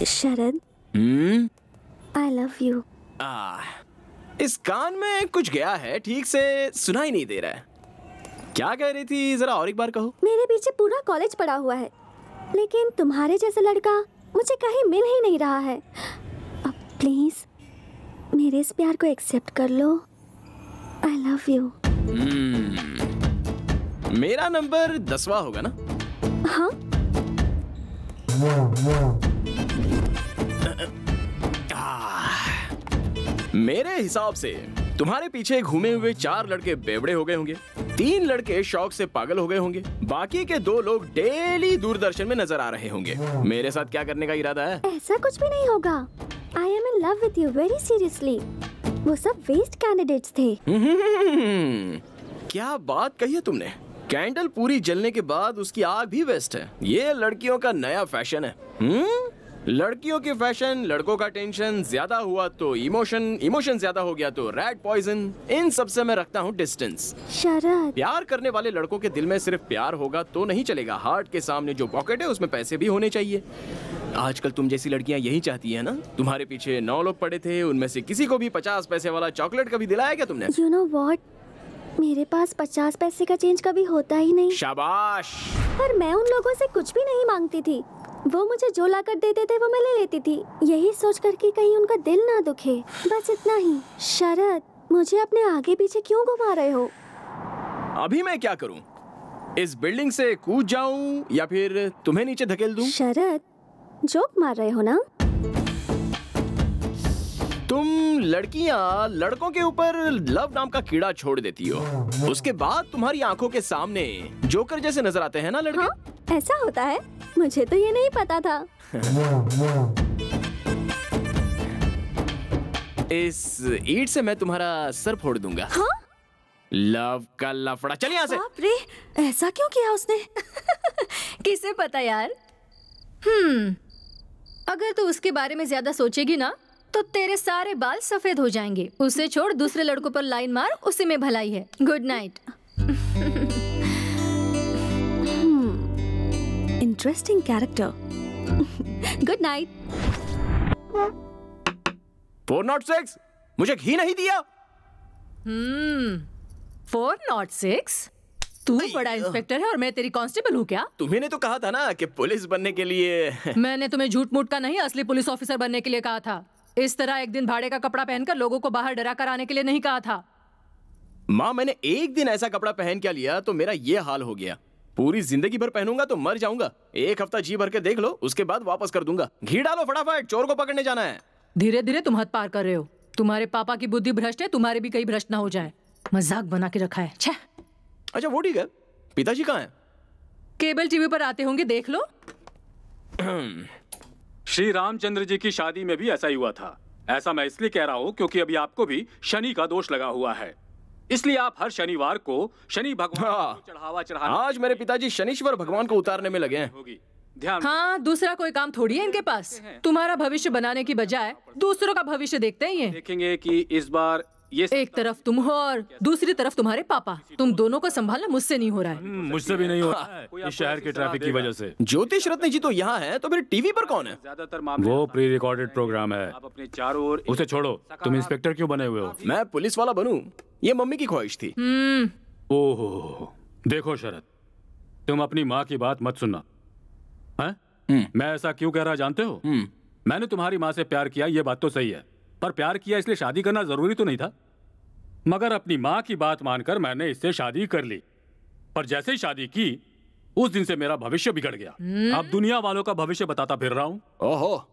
Sharad, I love you. इस कान में कुछ गया है, ठीक से सुनाई नहीं दे रहा है। क्या कह रही थी, जरा और एक बार कहो। मेरे पीछे पूरा कॉलेज पड़ा हुआ है, लेकिन तुम्हारे जैसा लड़का मुझे कहीं मिल ही नहीं रहा है। अब प्लीज मेरे इस प्यार को एक्सेप्ट कर लो। I love you. मेरा नंबर 10वां होगा ना? हाँ। मेरे हिसाब से तुम्हारे पीछे घूमे हुए 4 लड़के बेवड़े हो गए होंगे, 3 लड़के शौक से पागल हो गए होंगे, बाकी के 2 लोग डेली दूरदर्शन में नजर आ रहे होंगे। मेरे साथ क्या करने का इरादा है? ऐसा कुछ भी नहीं होगा। I am in love with you very seriously. वो सब वेस्ट कैंडिडेट्स थे। क्या बात कही है तुमने। कैंडल पूरी जलने के बाद उसकी आग भी वेस्ट है। ये लड़कियों का नया फैशन है। लड़कियों की फैशन, लड़कों का टेंशन, ज्यादा हुआ तो इमोशन ज्यादा हो गया तो रैट पॉइजन। इन सब से मैं रखता हूँ डिस्टेंस। शरद, प्यार करने वाले लड़कों के दिल में सिर्फ प्यार होगा तो नहीं चलेगा, हार्ट के सामने जो पॉकेट है उसमें पैसे भी होने चाहिए। आजकल तुम जैसी लड़कियां यही चाहती है ना। तुम्हारे पीछे 9 लोग पड़े थे, उनमें से किसी को भी 50 पैसे वाला चॉकलेट कभी दिलाया क्या तुमने? यू नो व्हाट, मेरे पास 50 पैसे का चेंज कभी होता ही नहीं। शाबाश। पर मैं उन लोगों से कुछ भी नहीं मांगती थी। वो मुझे जो ला कर देते थे वो मैं ले लेती थी, यही सोच कर कि कहीं उनका दिल ना दुखे, बस इतना ही। शरद, मुझे अपने आगे पीछे क्यों घुमा रहे हो? अभी मैं क्या करूं? इस बिल्डिंग से कूद जाऊं या फिर तुम्हें नीचे धकेल दूं? शरद, जोक मार रहे हो ना? तुम लड़कियां लड़कों के ऊपर लव नाम का कीड़ा छोड़ देती हो, उसके बाद तुम्हारी आंखों के सामने जोकर जैसे नजर आते हैं ना लड़के। हाँ? ऐसा होता है? मुझे तो ये नहीं पता था। इस ईंट से मैं तुम्हारा सर फोड़ दूंगा। हाँ? लव का लफड़ा। चल यहाँ से। बाप रे, ऐसा क्यों किया उसने? किसे पता यार। अगर तू उसके बारे में ज्यादा सोचेगी ना तो तेरे सारे बाल सफेद हो जाएंगे। उसे छोड़, दूसरे लड़कों पर लाइन मार, उसी में भलाई है। Good night. Interesting character. Good night. 406, मुझे घी नहीं दिया। 406? तू बड़ा इंस्पेक्टर है और मैं तेरी कांस्टेबल हूँ क्या? तुम्हें तो कहा था ना कि पुलिस बनने के लिए। मैंने तुम्हें झूठ मूठ का नहीं, असली पुलिस ऑफिसर बनने के लिए कहा था। इस तरह एक दिन भाड़े का कपड़ा पहनकर लोगों को बाहर डरा कर आने के लिए नहीं कहा था। माँ, मैंने एक दिन ऐसा कपड़ा पहन क्या लिया तो मेरा ये हाल हो गया। पूरी जिंदगी भर पहनूंगा तो मर जाऊंगा। 1 हफ्ता जी भर के देख लो, उसके बाद वापस कर दूंगा। घी डालो फटाफट, चोर को पकड़ने जाना है। धीरे धीरे तुम हद पार कर रहे हो। तुम्हारे पापा की बुद्धि भ्रष्ट है, तुम्हारे भी कहीं भ्रष्ट ना हो जाए। मजाक बना के रखा है। छे। अच्छा वो ठीक है, पिताजी कहाँ हैं? केबल टीवी पर आते होंगे, देख लो। श्री रामचंद्र जी की शादी में भी ऐसा ही हुआ था। ऐसा मैं इसलिए कह रहा हूँ क्योंकि अभी आपको भी शनि का दोष लगा हुआ है, इसलिए आप हर शनिवार को शनि भगवान को चढ़ावा चढ़ाना। आज मेरे पिताजी शनीश्वर भगवान को उतारने में लगे हैं। होगी ध्यान। हाँ, दूसरा कोई काम थोड़ी है इनके पास। तुम्हारा भविष्य बनाने की बजाय दूसरों का भविष्य देखते ही हैं। देखेंगे कि इस बार ये एक तरफ तुम हो और दूसरी तरफ तुम्हारे पापा। तुम दोनों को संभालना मुझसे नहीं हो रहा है। मुझसे भी नहीं हो रहा है, इस शहर के ट्रैफिक की वजह से। ज्योतिष रत्न जी तो यहाँ हैं, तो फिर टीवी पर कौन है? ज्यादातर मामले वो प्री रिकॉर्डेड प्रोग्राम है, आप अपने चारों ओर उसे छोड़ो। तुम इंस्पेक्टर क्यों बने हुए हो? मैं पुलिस वाला बनूं, ये मम्मी की ख्वाहिश थी। ओहो, देखो शरद, तुम अपनी माँ की बात मत सुनना। हैं? मैं ऐसा क्यों कह रहा जानते हो? मैंने तुम्हारी माँ से प्यार किया, ये बात तो सही है, पर प्यार किया इसलिए शादी करना जरूरी तो नहीं था। मगर अपनी माँ की बात मानकर मैंने इससे शादी कर ली, पर जैसे ही शादी की उस दिन से मेरा भविष्य बिगड़ गया। अब दुनिया वालों का भविष्य बताता फिर रहा हूँ। ओहो,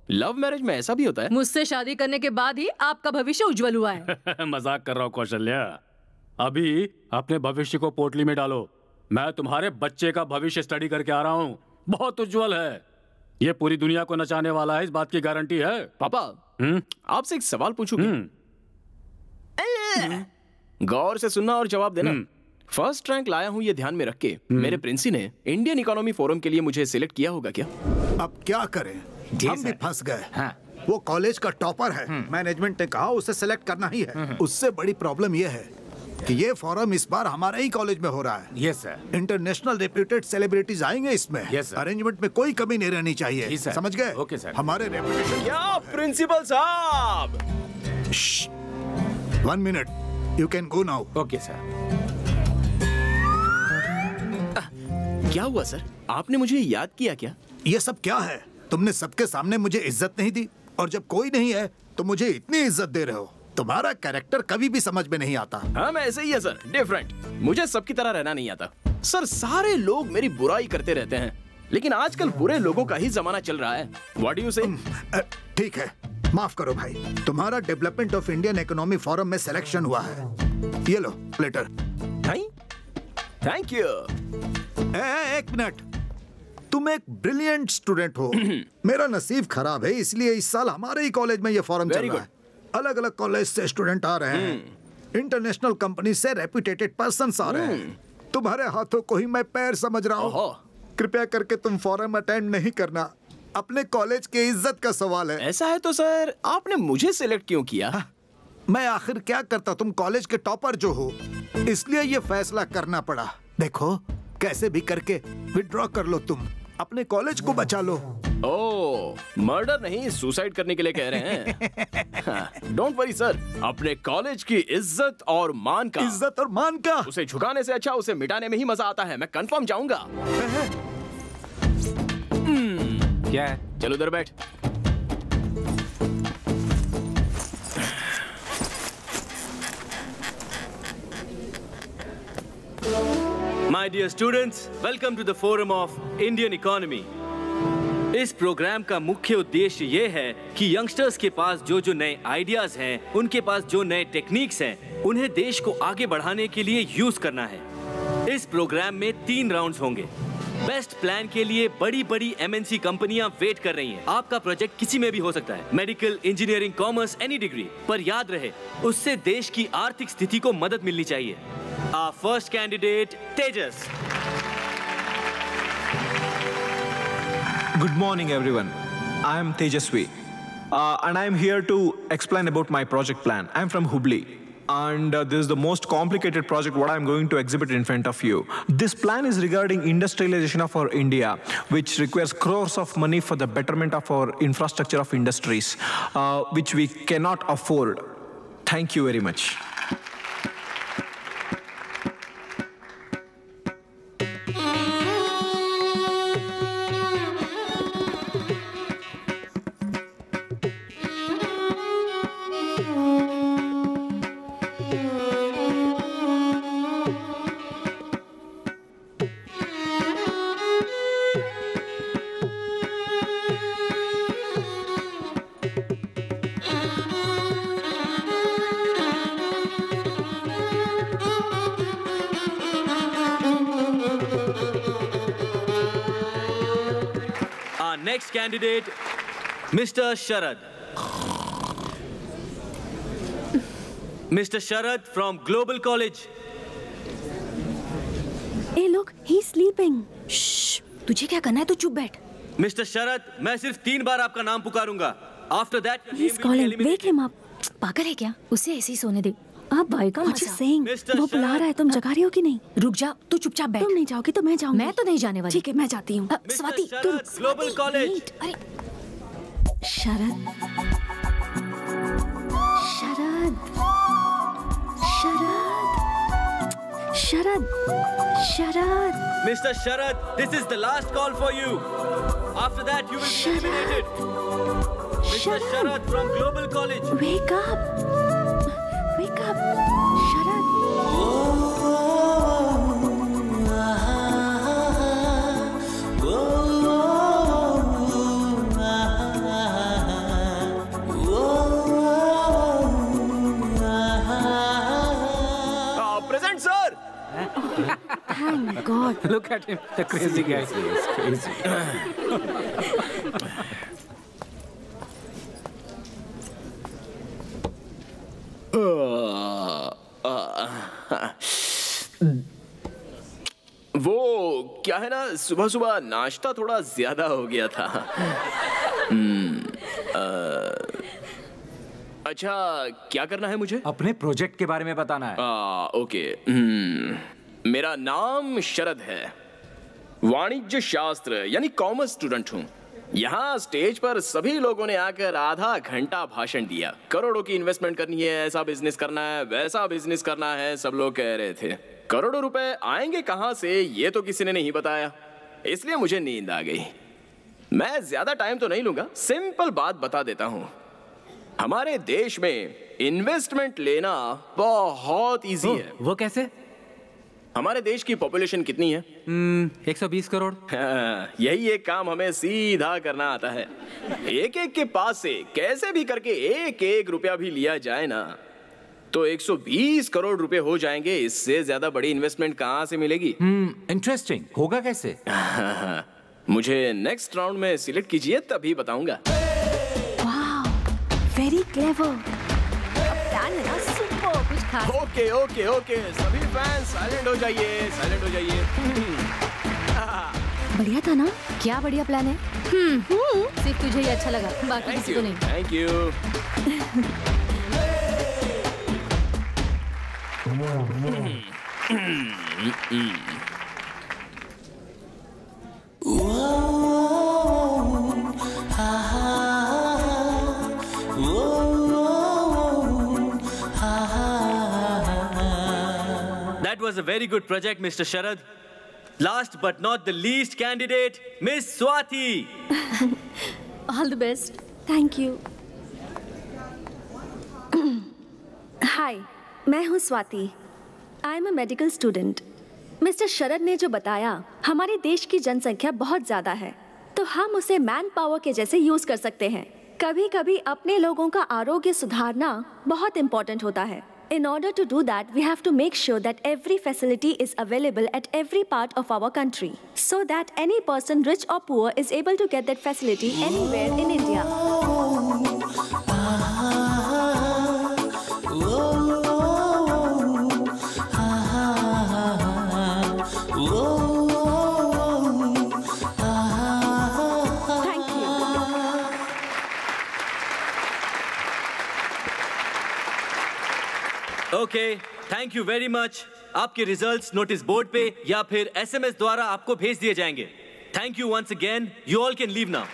लव मैरिज में ऐसा भी होता है? मुझसे शादी करने के बाद ही आपका भविष्य उज्जवल हुआ है। मजाक कर रहा हूँ कौशल्या। अभी अपने भविष्य को पोटली में डालो। मैं तुम्हारे बच्चे का भविष्य स्टडी करके आ रहा हूँ, बहुत उज्जवल है। ये पूरी दुनिया को नचाने वाला है, इस बात की गारंटी है। पापा, आपसे एक सवाल पूछूं क्या? गौर से सुनना और जवाब देना। फर्स्ट रैंक लाया हूँ ये ध्यान में रख के, मेरे प्रिंसी ने इंडियन इकोनॉमी फोरम के लिए मुझे सिलेक्ट किया होगा क्या? अब क्या करें, हम भी फंस गए। हाँ। वो कॉलेज का टॉपर है, मैनेजमेंट ने कहा उसे सिलेक्ट करना ही है। उससे बड़ी प्रॉब्लम ये है कि ये फोरम इस बार हमारे ही कॉलेज में हो रहा है। Yes sir. International reputed celebrities आएंगे इसमें। Yes sir. अरेंजमेंट में कोई कमी नहीं रहनी चाहिए, समझ गए? Okay sir. हमारे रेपुटेशन। क्या प्रिंसिपल साहब? 1 minute, you can go now. Okay sir. क्या हुआ सर, आपने मुझे याद किया क्या? ये सब क्या है? तुमने सबके सामने मुझे इज्जत नहीं दी, और जब कोई नहीं है तो मुझे इतनी इज्जत दे रहे हो। तुम्हारा कैरेक्टर कभी भी समझ में नहीं आता। हाँ, मैं ऐसे ही है सर, डिफरेंट। मुझे सबकी तरह रहना नहीं आता सर। सारे लोग मेरी बुराई करते रहते हैं, लेकिन आजकल बुरे लोगों का ही जमाना चल रहा है। व्हाट डू यू से? ठीक है, माफ करो भाई। तुम्हारा development of Indian economy forum में सिलेक्शन हुआ है। ये लो लेटर। Thank you. एक मिनट, तुम एक ब्रिलियंट स्टूडेंट हो। मेरा नसीब खराब है, इसलिए इस साल हमारे ही कॉलेज में ये फोरम चल रहा है। अलग अलग कॉलेज से स्टूडेंट आ रहे हैं, इंटरनेशनल कंपनी से रेप्यूटेड पर्सन्स आ रहे हैं। तुम्हारे हाथों को ही मैं पैर समझ रहा हूँ। कृपया करके तुम फोरम अटेंड नहीं करना, अपने कॉलेज के इज्जत का सवाल है। ऐसा है तो सर, आपने मुझे सिलेक्ट क्यों किया? मैं आखिर क्या करता, तुम कॉलेज के टॉपर जो हो, इसलिए ये फैसला करना पड़ा। देखो, कैसे भी करके विड्रॉ कर लो, तुम अपने कॉलेज को बचा लो। ओह, मर्डर नहीं, सुसाइड करने के लिए कह रहे हैं। डोंट वरी सर, अपने कॉलेज की इज्जत और मान का उसे झुकाने से अच्छा उसे मिटाने में ही मजा आता है। मैं कंफर्म जाऊंगा। क्या है? चलो उधर बैठ। My dear students, welcome to the Forum of Indian Economy. इस प्रोग्राम का मुख्य उद्देश्य ये है कि यंगस्टर्स के पास जो नए आइडियाज हैं, उनके पास जो नए टेक्निक्स हैं, उन्हें देश को आगे बढ़ाने के लिए यूज करना है। इस प्रोग्राम में 3 राउंड्स होंगे। बेस्ट प्लान के लिए बड़ी MNC कंपनियां वेट कर रही हैं। आपका प्रोजेक्ट किसी में भी हो सकता है, medical, engineering, commerce, any degree. पर याद रहे, उससे देश की आर्थिक स्थिति को मदद मिलनी चाहिए। Our first candidate, Tejas. Good morning, everyone. I am Tejasvi, and I am here to explain about my project plan. I am from Hubli, and this is the most complicated project what I am going to exhibit in front of you. This plan is regarding industrialization of our India, which requires crores of money for the betterment of our infrastructure of industries, which we cannot afford. Thank you very much. Next candidate, Mr. Sharad. Mr. Sharad from Global College. Hey, look, he's sleeping. श्श, तुझे क्या करना है? तू चुप बैठ। Mr. Sharad, मैं सिर्फ 3 बार आपका नाम पुकारूंगा। After that, He's calling. Wake him up. पागल है क्या? उसे ऐसे ही सोने दे। आप भाई का What you saying? वो बुला रहा है, तुम जगा रही हो कि नहीं? रुक जा, तू चुपचाप बैठ। तुम नहीं जाओगी तो मैं जाऊंगी। मैं तो नहीं जाने वाली। ठीक है, मैं जाती हूँ। स्वाति, तू रुक। Global College. अरे शरद, शरद, शरद, शरद, शरद। Mr. Sharad, this is the last call for you. After that, you will be eliminated. Mr. Sharad from Global College. Wake up. Wake up. Sharad. Present, sir. Thank God. Look at him, the crazy guy. Crazy. वो क्या है ना, सुबह सुबह नाश्ता थोड़ा ज्यादा हो गया था। अच्छा, क्या करना है मुझे? अपने प्रोजेक्ट के बारे में बताना है। ओके। मेरा नाम शरद है, वाणिज्य शास्त्र यानी कॉमर्स स्टूडेंट हूँ। यहाँ स्टेज पर सभी लोगों ने आकर आधा घंटा भाषण दिया। करोड़ों की इन्वेस्टमेंट करनी है, ऐसा बिजनेस करना है, वैसा बिजनेस करना है, सब लोग कह रहे थे। करोड़ों रुपए आएंगे कहाँ से ये तो किसी ने नहीं बताया, इसलिए मुझे नींद आ गई। मैं ज्यादा टाइम तो नहीं लूंगा, सिंपल बात बता देता हूँ। हमारे देश में इन्वेस्टमेंट लेना बहुत इजी है। वो कैसे? हमारे देश की पॉपुलेशन कितनी है? 120 करोड़। हाँ, यही एक काम हमें सीधा करना आता है। एक एक के पास से कैसे भी करके एक एक रुपया भी लिया जाए ना, तो 120 करोड़ रुपए हो जाएंगे। इससे ज्यादा बड़ी इन्वेस्टमेंट कहाँ से मिलेगी? इंटरेस्टिंग। होगा कैसे? मुझे नेक्स्ट राउंड में सिलेक्ट कीजिए, तभी बताऊंगा। Very clever. प्लान है ना, सुपर कुछ खास। ओके ओके ओके, सभी फैंस साइलेंट हो जाइए, साइलेंट हो जाइए। बढ़िया था ना? क्या बढ़िया प्लान है। सिर्फ तुझे ही अच्छा लगा, बाकी किसी को नहीं। Thank you. That was a very good project, Mr. Sharad. Last but not the least candidate, Miss Swati. All the best. Thank you. Hi, मैं हूँ Swati. I am a medical student. Mister Sharad ने जो बताया, हमारे देश की जनसंख्या बहुत ज़्यादा है, तो हम उसे मैन पावर के जैसे यूज़ कर सकते हैं। कभी कभी अपने लोगों का आरोग्य सुधारना बहुत इम्पोर्टेंट होता है। In order to do that, we have to make sure that every facility is available at every part of our country, so that any person, rich or poor, is able to get that facility anywhere in India. Thank you. Okay, thank you very much. आपके results notice board पे या फिर SMS द्वारा आपको भेज दिए जाएंगे। Thank you once again. You all can leave now.